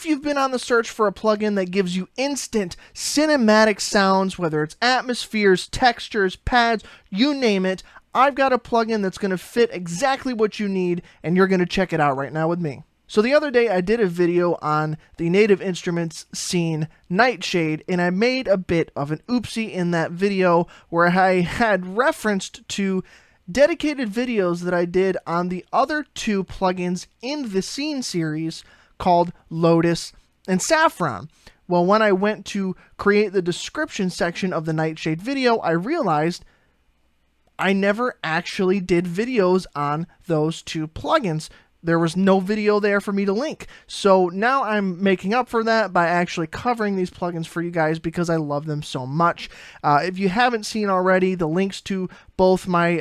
If you've been on the search for a plugin that gives you instant cinematic sounds, whether it's atmospheres, textures, pads, you name it, I've got a plugin that's going to fit exactly what you need, and you're going to check it out right now with me. So the other day I did a video on the Native Instruments scene Nightshade, and I made a bit of an oopsie in that video where I had referenced to dedicated videos that I did on the other two plugins in the scene series called Lotus and Saffron. Well, when I went to create the description section of the Nightshade video, I realized I never actually did videos on those two plugins. There was no video there for me to link. So now I'm making up for that by actually covering these plugins for you guys because I love them so much. If you haven't seen already, the links to both my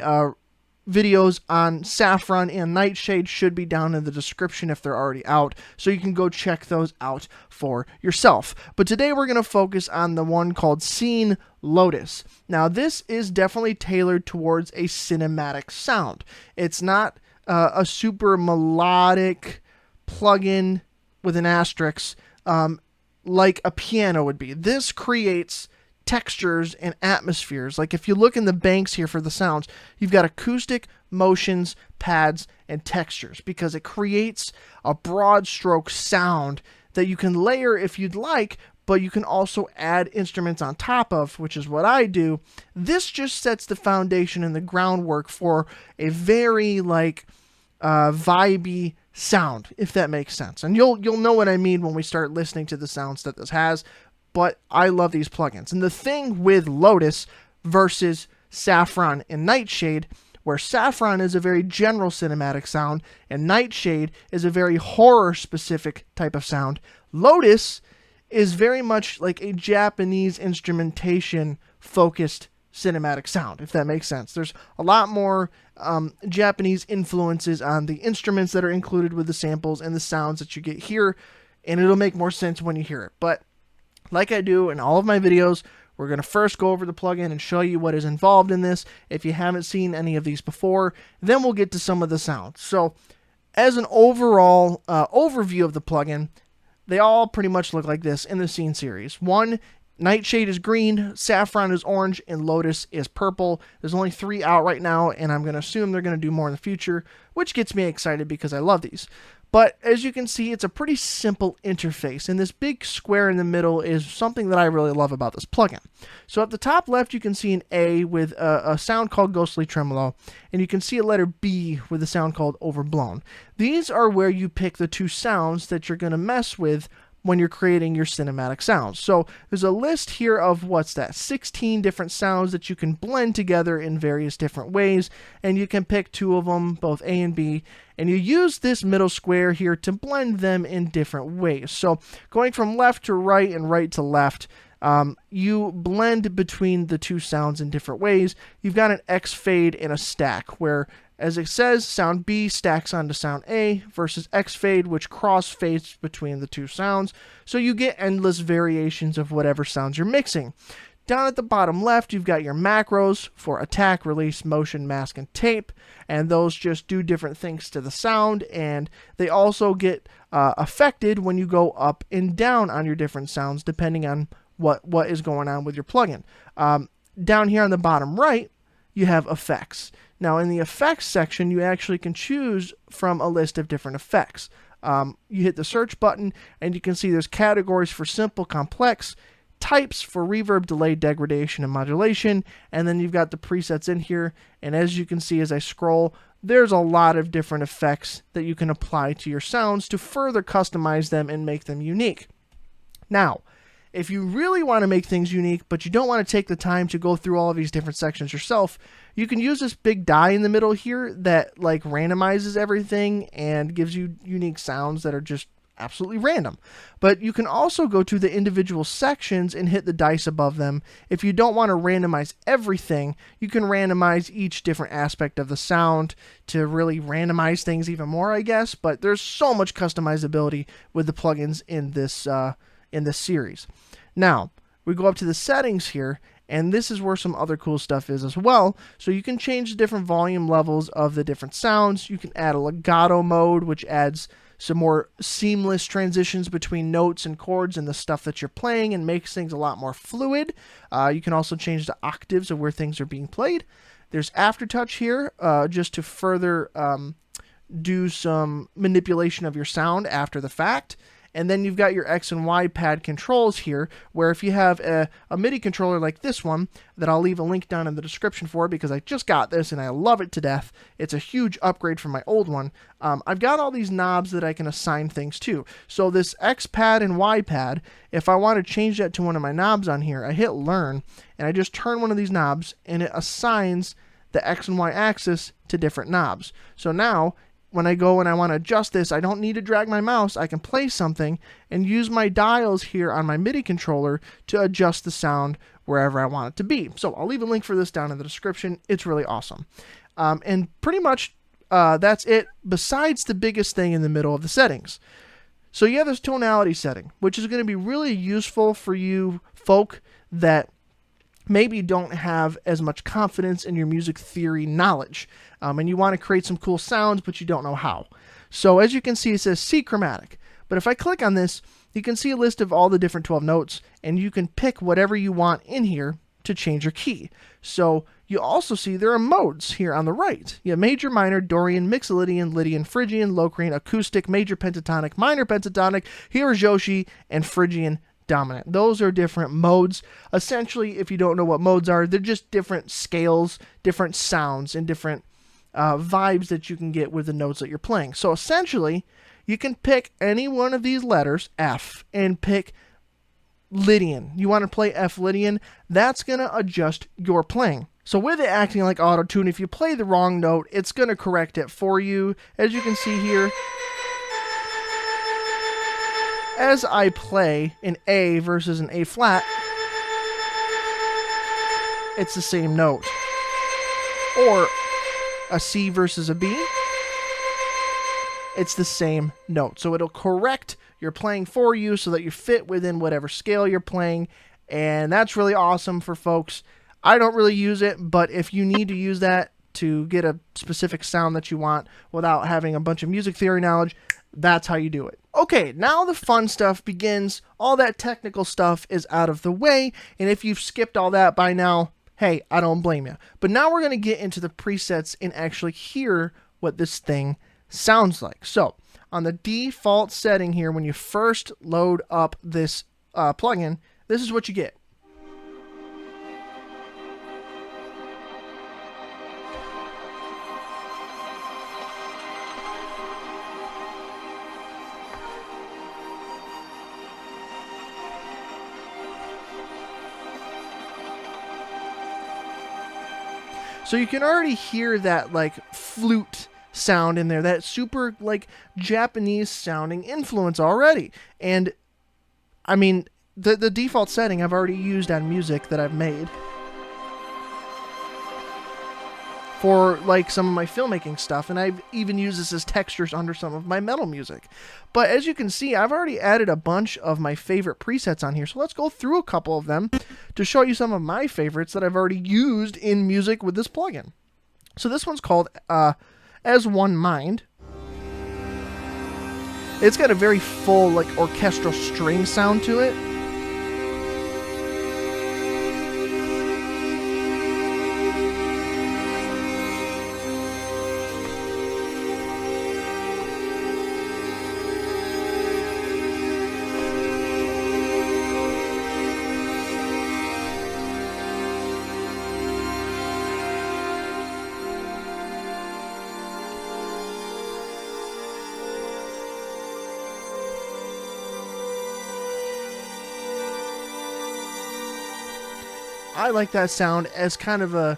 videos on Saffron and Nightshade should be down in the description if they're already out, so you can go check those out for yourself. But today we're going to focus on the one called Scene Lotus. Now this is definitely tailored towards a cinematic sound. It's not a super melodic plugin with an asterisk like a piano would be. This creates textures and atmospheres. Like if you look in the banks here for the sounds, you've got acoustic, motions, pads, and textures, because it creates a broad stroke sound that you can layer if you'd like, but you can also add instruments on top of, which is what I do. This just sets the foundation and the groundwork for a very vibey sound, if that makes sense. And you'll know what I mean when we start listening to the sounds that this has. But I love these plugins. And the thing with Lotus versus Saffron and Nightshade, where Saffron is a very general cinematic sound and Nightshade is a very horror-specific type of sound, Lotus is very much like a Japanese instrumentation-focused cinematic sound, if that makes sense. There's a lot more Japanese influences on the instruments that are included with the samples and the sounds that you get here, and it'll make more sense when you hear it. But like I do in all of my videos, we're going to first go over the plugin and show you what is involved in this if you haven't seen any of these before. Then we'll get to some of the sounds. So as an overall overview of the plugin, they all pretty much look like this in the scene series. One, Nightshade is green, Saffron is orange, and Lotus is purple. There's only 3 out right now, and I'm going to assume they're going to do more in the future, which gets me excited because I love these. But as you can see, it's a pretty simple interface, and this big square in the middle is something that I really love about this plugin. So at the top left, you can see an A with a sound called Ghostly Tremolo, and you can see a letter B with a sound called Overblown. These are where you pick the two sounds that you're going to mess with when you're creating your cinematic sounds. So there's a list here of 16 different sounds that you can blend together in various different ways, and you can pick 2 of them, both A and B, and you use this middle square here to blend them in different ways. So going from left to right and right to left, you blend between the two sounds in different ways. You've got an X fade and a stack, where, as it says, sound B stacks onto sound A versus X fade, which cross-fades between the two sounds, so you get endless variations of whatever sounds you're mixing. Down at the bottom left, you've got your macros for attack, release, motion, mask, and tape, and those just do different things to the sound, and they also get affected when you go up and down on your different sounds, depending on what is going on with your plugin. Down here on the bottom right, you have effects. Now in the effects section, you actually can choose from a list of different effects. You hit the search button and you can see there's categories for simple, complex, types for reverb, delay, degradation, and modulation, and then you've got the presets in here, and as you can see as I scroll, there's a lot of different effects that you can apply to your sounds to further customize them and make them unique. Now, if you really want to make things unique, but you don't want to take the time to go through all of these different sections yourself, you can use this big die in the middle here that randomizes everything and gives you unique sounds that are just absolutely random. But you can also go to the individual sections and hit the dice above them. If you don't want to randomize everything, you can randomize each different aspect of the sound to really randomize things even more, I guess. But there's so much customizability with the plugins in this series. Now, we go up to the settings here, and this is where some other cool stuff is as well. So you can change the different volume levels of the different sounds. You can add a legato mode, which adds some more seamless transitions between notes and chords and the stuff that you're playing, and makes things a lot more fluid. You can also change the octaves of where things are being played. There's aftertouch here, just to further do some manipulation of your sound after the fact. And then you've got your X and Y pad controls here, where if you have a MIDI controller like this one, that I'll leave a link down in the description for, because I just got this and I love it to death. It's a huge upgrade from my old one. I've got all these knobs that I can assign things to. So this X pad and Y pad, if I want to change that to one of my knobs on here, I hit learn, and I just turn one of these knobs, and it assigns the X and Y axis to different knobs. So now, when I go and I want to adjust this, I don't need to drag my mouse. I can play something and use my dials here on my MIDI controller to adjust the sound wherever I want it to be. So I'll leave a link for this down in the description. It's really awesome. And pretty much that's it, besides the biggest thing in the middle of the settings. So you have this tonality setting, which is going to be really useful for you folk that maybe don't have as much confidence in your music theory knowledge, and you want to create some cool sounds, but you don't know how. So as you can see, it says C chromatic. But if I click on this, you can see a list of all the different 12 notes, and you can pick whatever you want in here to change your key. So you also see there are modes here on the right. You have major, minor, Dorian, Mixolydian, Lydian, Phrygian, Locrian, acoustic, major pentatonic, minor pentatonic, Hirajoshi, and Phrygian dominant. Those are different modes. Essentially, if you don't know what modes are, they're just different scales, different sounds, and different vibes that you can get with the notes that you're playing. So essentially, you can pick any one of these letters, F, and pick Lydian. You want to play F Lydian, that's going to adjust your playing. So with it acting like auto-tune, if you play the wrong note, it's going to correct it for you. As you can see here, as I play an A versus an A flat, it's the same note. Or a C versus a B, it's the same note. So it'll correct your playing for you so that you fit within whatever scale you're playing. And that's really awesome for folks. I don't really use it, but if you need to use that to get a specific sound that you want without having a bunch of music theory knowledge, that's how you do it. Okay, now the fun stuff begins. All that technical stuff is out of the way, and if you've skipped all that by now, hey, I don't blame you. But now we're going to get into the presets and actually hear what this thing sounds like. So, on the default setting here, when you first load up this plugin, this is what you get. So you can already hear that like flute sound in there, that super like Japanese sounding influence already. And I mean, the default setting I've already used on music that I've made for like some of my filmmaking stuff, and I've even used this as textures under some of my metal music. But as you can see, I've already added a bunch of my favorite presets on here, so let's go through a couple of them to show you some of my favorites that I've already used in music with this plugin. So this one's called As One Mind. It's got a very full like orchestral string sound to it. I like that sound as kind of a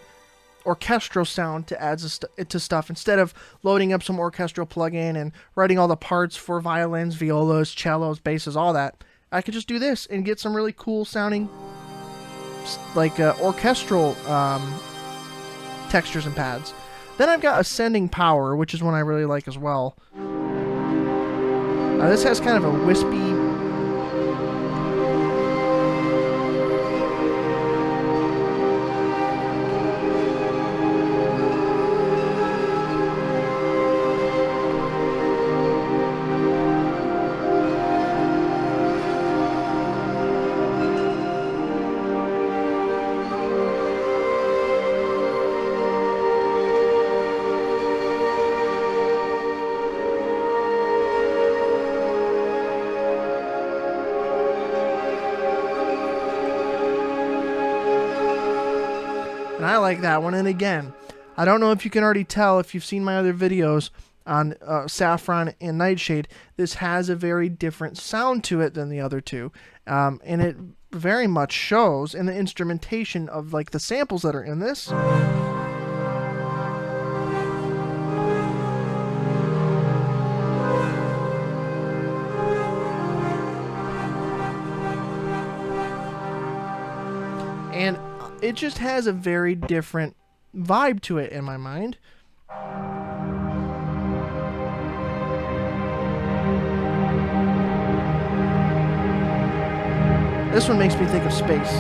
orchestral sound to add to stuff, instead of loading up some orchestral plugin and writing all the parts for violins, violas, cellos, basses, all that. I could just do this and get some really cool sounding like orchestral textures and pads. Then I've got Ascending Power, which is one I really like as well. This has kind of a wispy And I like that one. And again, I don't know if you can already tell if you've seen my other videos on Saffron and Nightshade. This has a very different sound to it than the other two. And it very much shows in the instrumentation of like the samples that are in this. And it just has a very different vibe to it in my mind. This one makes me think of space.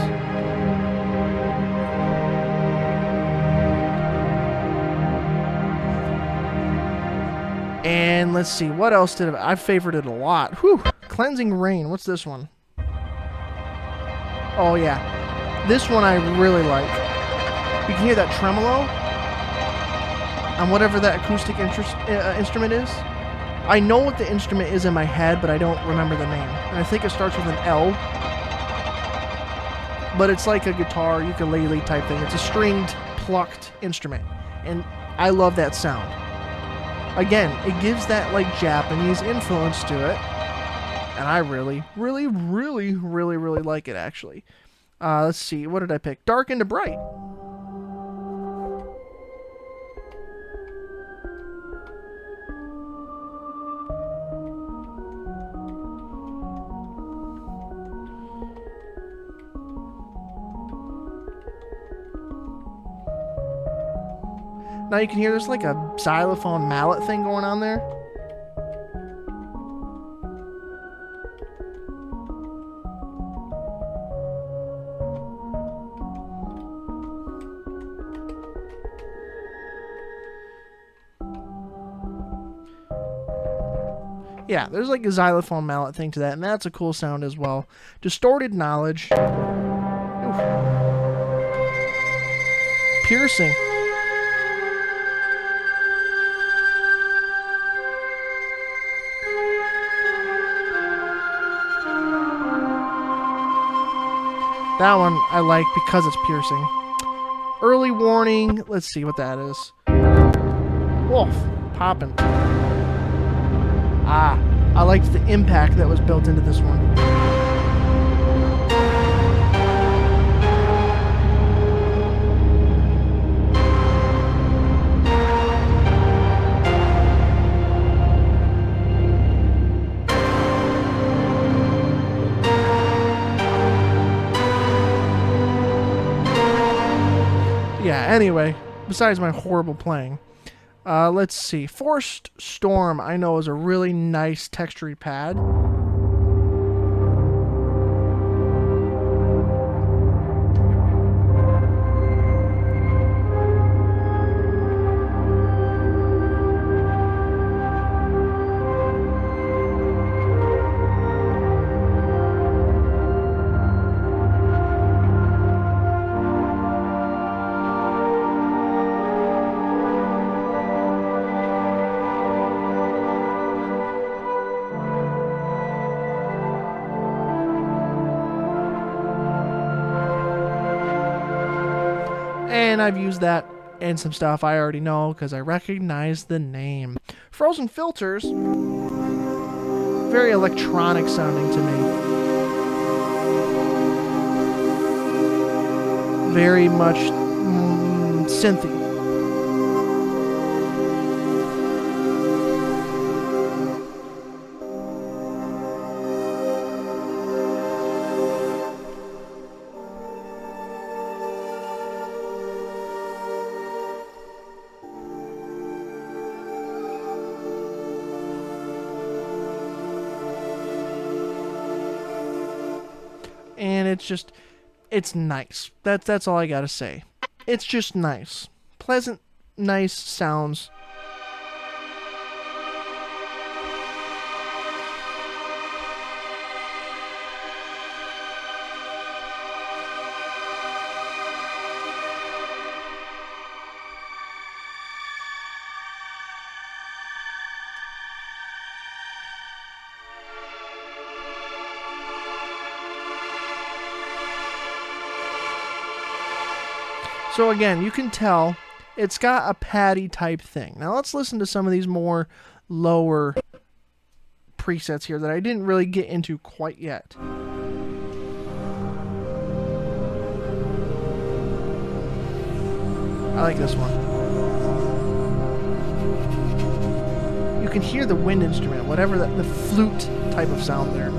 And let's see, what else did I favored it a lot. Whew, Cleansing Rain. What's this one? Oh yeah. This one I really like. You can hear that tremolo on whatever that acoustic instrument is. I know what the instrument is in my head, but I don't remember the name. And I think it starts with an L. But it's like a guitar, ukulele type thing. It's a stringed, plucked instrument. And I love that sound. Again, it gives that like Japanese influence to it. And I really, really, really, really, really like it actually. Let's see, what did I pick? Dark into Bright. Now you can hear there's like a xylophone mallet thing going on there. Yeah, there's like a xylophone mallet thing to that, and that's a cool sound as well. Distorted Knowledge. Oof. Piercing. That one I like because it's piercing. Early Warning. Let's see what that is. Wolf. Poppin'. I liked the impact that was built into this one. Yeah, anyway, besides my horrible playing. Let's see. Forced Storm, I know, is a really nice textury pad. And I've used that in some stuff I already know because I recognize the name. Frozen Filters, very electronic sounding to me. Very much synthy. And it's nice. That's all I gotta say. It's just nice. Pleasant, nice sounds. So So again, you can tell it's got a patty type thing. Now let's listen to some of these more lower presets here that I didn't really get into quite yet. I like this one. You can hear the wind instrument, whatever the flute type of sound there.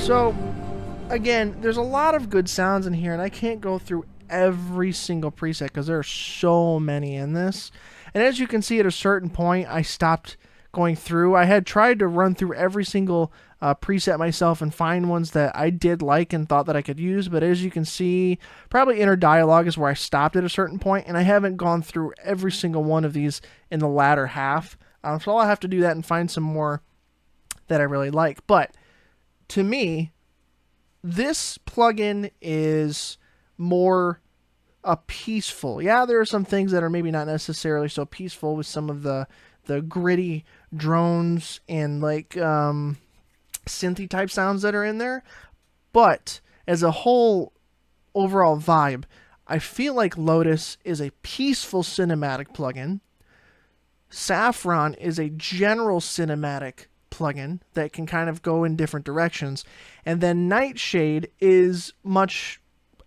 So, again, there's a lot of good sounds in here, and I can't go through every single preset because there are so many in this. And as you can see, at a certain point, I stopped going through. I had tried to run through every single preset myself and find ones that I did like and thought that I could use. But as you can see, probably Inner Dialogue is where I stopped at a certain point, and I haven't gone through every single one of these in the latter half. So I'll have to do that and find some more that I really like. But to me, this plugin is more peaceful. Yeah, there are some things that are maybe not necessarily so peaceful with some of the gritty drones and like synthy type sounds that are in there. But as a whole overall vibe, I feel like Lotus is a peaceful cinematic plugin. Saffron is a general cinematic plugin that can kind of go in different directions, and then Nightshade is much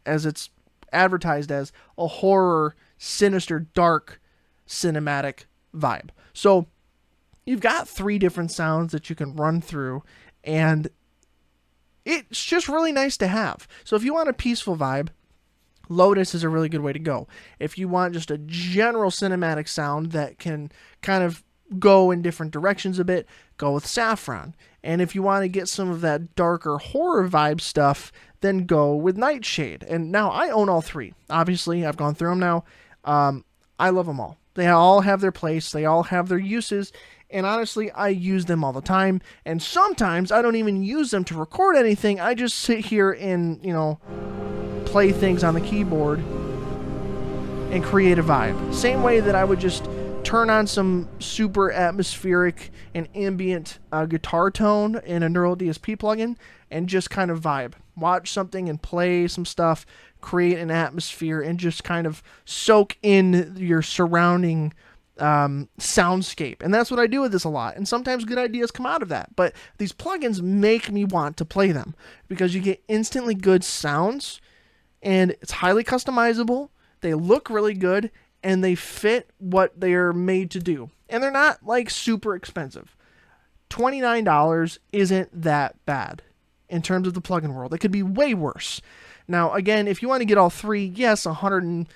as it's advertised as a horror, sinister, dark cinematic vibe. So you've got 3 different sounds that you can run through, and it's just really nice to have. So if you want a peaceful vibe, Lotus is a really good way to go. If you want just a general cinematic sound that can kind of go in different directions a bit, go with Saffron. And if you want to get some of that darker horror vibe stuff, then go with Nightshade. And now I own all 3. Obviously, I've gone through them now. I love them all. They all have their place. They all have their uses. And honestly, I use them all the time. And sometimes I don't even use them to record anything. I just sit here and, play things on the keyboard and create a vibe. Same way that I would just turn on some super atmospheric and ambient guitar tone in a Neural DSP plugin and just kind of vibe. Watch something and play some stuff, create an atmosphere, and just kind of soak in your surrounding soundscape. And that's what I do with this a lot. And sometimes good ideas come out of that. But these plugins make me want to play them because you get instantly good sounds, and it's highly customizable. They look really good, and they fit what they're made to do. And they're not like super expensive. $29 isn't that bad in terms of the plugin world. It could be way worse. Now, again, if you want to get all 3, yes, $120,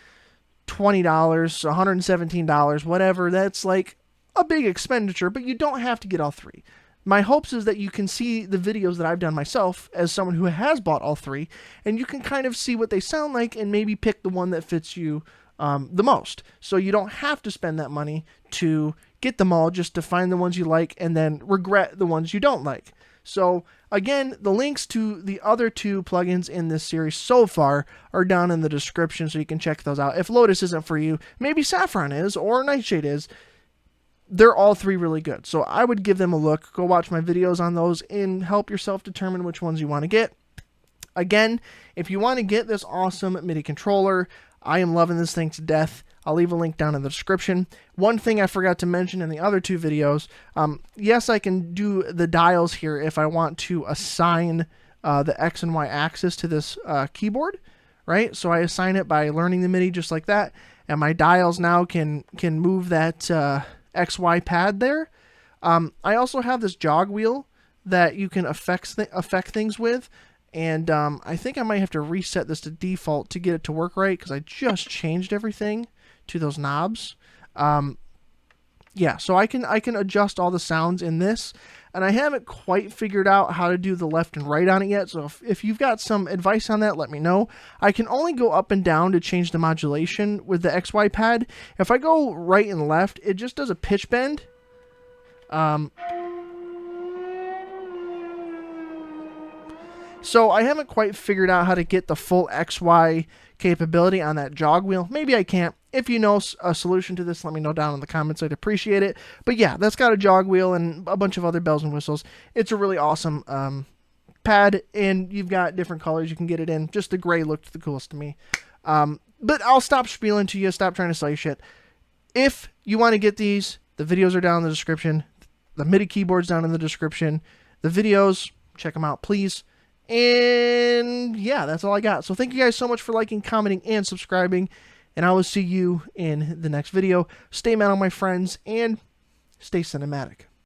$117, whatever, that's like a big expenditure, but you don't have to get all 3. My hopes is that you can see the videos that I've done myself as someone who has bought all 3, and you can kind of see what they sound like and maybe pick the one that fits you the most. So you don't have to spend that money to get them all, just to find the ones you like and then regret the ones you don't like. So again, the links to the other 2 plugins in this series so far are down in the description, so you can check those out. If Lotus isn't for you, maybe Saffron is, or Nightshade is. They're all 3 really good. So I would give them a look. Go watch my videos on those and help yourself determine which ones you want to get. Again, if you want to get this awesome MIDI controller, I am loving this thing to death. I'll leave a link down in the description. One thing I forgot to mention in the other 2 videos, yes, I can do the dials here if I want to assign the X and Y axis to this keyboard, right? So I assign it by learning the MIDI just like that, and my dials now can move that XY pad there. I also have this jog wheel that you can affect things with. And I think I might have to reset this to default to get it to work right, because I just changed everything to those knobs. Yeah, so I can adjust all the sounds in this. and I haven't quite figured out how to do the left and right on it yet. So if you've got some advice on that, let me know. I can only go up and down to change the modulation with the XY pad. If I go right and left, it just does a pitch bend. So I haven't quite figured out how to get the full XY capability on that jog wheel. Maybe I can't. If you know a solution to this, let me know down in the comments. I'd appreciate it. But yeah, that's got a jog wheel and a bunch of other bells and whistles. It's a really awesome pad, and you've got different colors you can get it in. Just the gray looked the coolest to me. But I'll stop spieling to you. Stop trying to sell you shit. If you want to get these, the videos are down in the description. The MIDI keyboard's down in the description. The videos, check them out, please. And yeah, that's all I got. So thank you guys so much for liking, commenting, and subscribing. And I will see you in the next video. Stay metal, my friends, and stay cinematic.